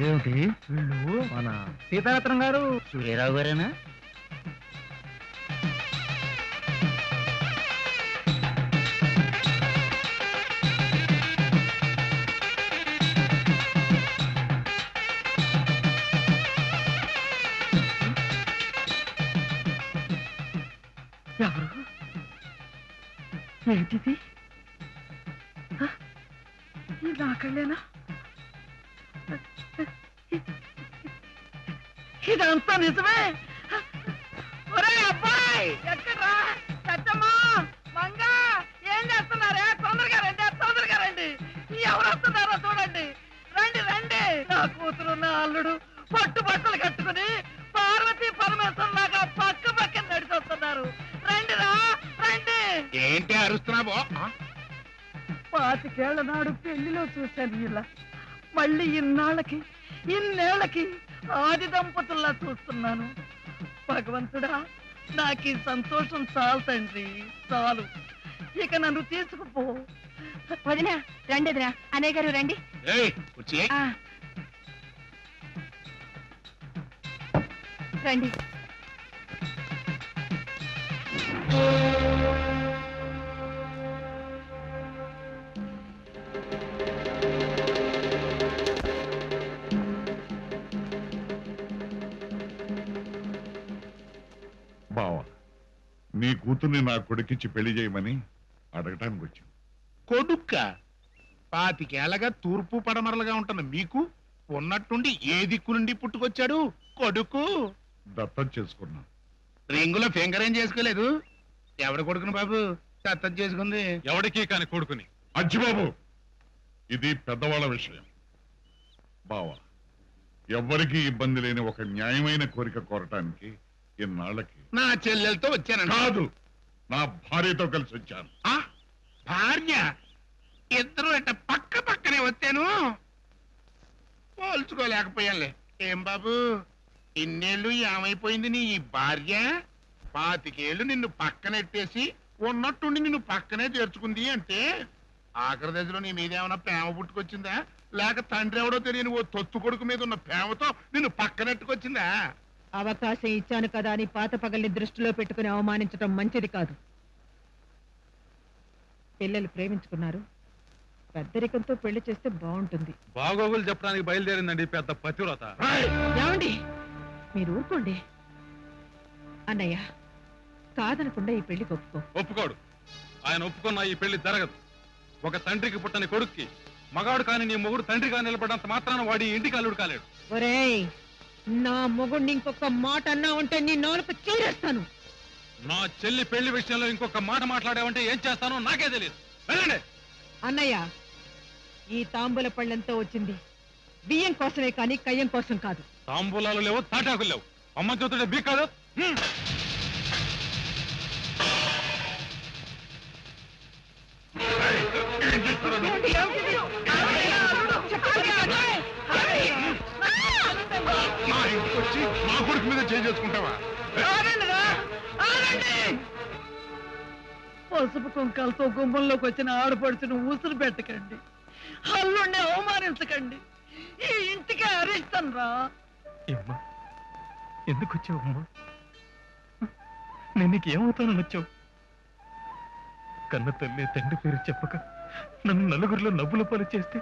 ఏమిటి వీళ్ళు మన సీతారత్నం గారు సూర్యరావు గారేనా? ఎవరు? ఏంటిది? నాకళ్ళేనా? ఇదంతా నిజమే. ఒరే అబ్బాయి, ఎక్కడ్రా? సత్యమ్మా, మంగ, ఏం చేస్తున్నారే? తొందరగా రండి. ఎవరు వస్తున్నారో చూడండి. రండి రండి. నా కూతురు నా అల్లుడు పట్టు బట్టలు కట్టుకుని పార్వతీ పరమేశ్వరం లాగా పక్కన నడిచొస్తున్నారు. రండిరా రండి. ఏంటి అరుస్తున్నావో? 25 ఏళ్ల నాడు పెళ్లిలో చూశాను ఇలా. మళ్ళీ ఇన్నేళ్లకి ఆది దంపతుల్లా చూస్తున్నాను. భగవంతుడా, నాకు ఈ సంతోషం చాలు తండ్రి, చాలు. ఇక నన్ను తీసుకుపో. వదినా రండి, వదినా. అన్నయ్య గారు రండి. రండి. బావా, నీ కూతుర్ని నా కొడుకిచ్చి పెళ్లి చేయమని అడగటానికి వచ్చాను. కొడుక్క 25 ఏళ్ళగా తూర్పు పడమరలుగా ఉంటున్న మీకు ఉన్నట్టుండి ఏ దిక్కు నుండి పుట్టుకొచ్చాడు కొడుకు? దత్తం చేసుకున్నా. రింగులో ఫింగర్ ఏం చేసుకోలేదు. ఎవడి కొడుకును బాబు దత్తం చేసుకుంది? ఎవడికి కాని కొడుకుని. అచ్చిబాబు, ఇది పెద్దవాళ్ళ విషయం. బావా, ఎవ్వరికీ ఇబ్బంది లేని ఒక న్యాయమైన కోరిక కోరటానికి ఇన్నాళ్ళకి నా చెల్లెలతో వచ్చాను. కాదు, నా భార్యతో కలిసి వచ్చాను. భార్య? ఇద్దరు అంటే పక్కనే వచ్చాను. పోల్చుకోలేకపోయానులే. ఏం బాబు, ఇన్నేళ్ళు ఏమైపోయింది నీ ఈ భార్య? 25 ఏళ్ళు నిన్ను పక్కనెట్టేసి ఉన్నట్టుండి నిన్ను పక్కనే చేర్చుకుంది అంటే ఆఖరి దశలో నీ మీద ఏమైనా ప్రేమ పుట్టుకొచ్చిందా? లేక తండ్రి ఎవడో తెలియని ఓ తొత్తు కొడుకు మీద ఉన్న ప్రేమతో నిన్ను పక్కనెట్టుకొచ్చిందా? అవకాశం ఇచ్చాను కదా అని పాత పగల్ని దృష్టిలో పెట్టుకుని అవమానించడం మంచిది కాదు. పిల్లలు ప్రేమించుకున్నారు, పెద్దరికంతో పెళ్లి చేస్తే బాగుంటుంది. బాగోగులు చెప్పడానికి బయలుదేరిందండి పెద్ద పతివ్రత. ఏమండి, మీరు ఊరుకోండి. అన్నయ్య, కాదనకుండా ఈ పెళ్లి ఒప్పుకోడు. ఆయన ఒప్పుకున్న ఈ పెళ్లి జరగదు. ఒక తండ్రికి పుట్టని కొడుక్కి మగాడు కాని నీ మొగుడు తండ్రిగా నిలబడంత మాత్రాన వాడి ఇంటికి అల్లుడు కాలేడు. ఒరేయ్, నా మొగుడిని ఇంకొక మాట అన్నా ఉంటే నీ నాలుక చీరేస్తాను. నా చెల్లి పెళ్లి విషయంలో ఇంకొక మాట మాట్లాడావంటే ఏం చేస్తానో నాకే తెలియదు. వెళ్ళండి. అన్నయ్య, ఈ తాంబూల పళ్ళెంతో వచ్చింది బియ్యం కోసమే కానీ కయ్యం కోసం కాదు. తాంబూలాలు లేవు, తాటాకులు లేవు. అమ్మ చూతుంటే బీ కాదు. మా ఇంటికి వచ్చి మా కొడుకు మీద చేసుకుంటావా? పసుపు కుంకాలతో గుమ్మంలోకి వచ్చిన ఆడపడుచును ఊసులు పెట్టకండి, అల్లుండి అవమానించకండి. ఈ ఇంటికి అరిస్తాను రా. ఎందుకు వచ్చావమ్మా? నేను నీకేమవుతానని వచ్చావు? కన్న తల్లి తండ్రి పేరు చెప్పక నన్ను నలుగురిలో నవ్వుల పాలు చేస్తే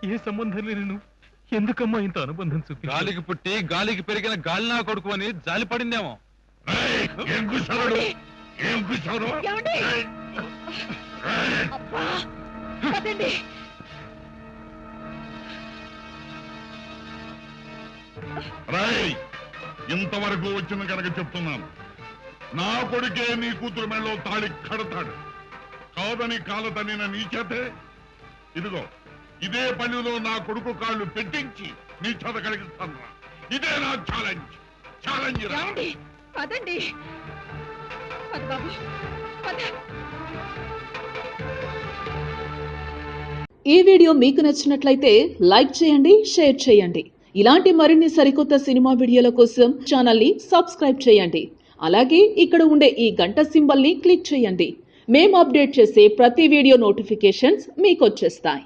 ఏ సంబంధం లేని నువ్వు ఎందుకమ్మా ఇంత అనుబంధం చూపి? గాలికి పుట్టి గాలికి పెరిగిన గాలినా కొడుకు అని జాలి పడిందేమో. ఇంతవరకు వచ్చిన కనుక చెప్తున్నాను, నా కొడుకే నీ కూతురు మెళ్ళలో తాళి కడతాడు. కాదని కాలతనిన నీ చేతే ఇదిగో ఇదే పనిలో నా కొడుకు కాళ్ళు పెట్టించి నీ చేత కలిగిస్తాను. ఇదే నా ఛాలెంజ్. పదండి. ఈ వీడియో మీకు నచ్చినట్లయితే లైక్ చేయండి, షేర్ చేయండి. ఇలాంటి మరిన్ని సరికొత్త సినిమా వీడియోల కోసం ఛానల్ని సబ్స్క్రైబ్ చేయండి. అలాగే ఇక్కడ ఉండే ఈ గంట సింబల్ని క్లిక్ చేయండి. మేము అప్డేట్ చేసే ప్రతి వీడియో నోటిఫికేషన్స్ మీకు వచ్చేస్తాయి.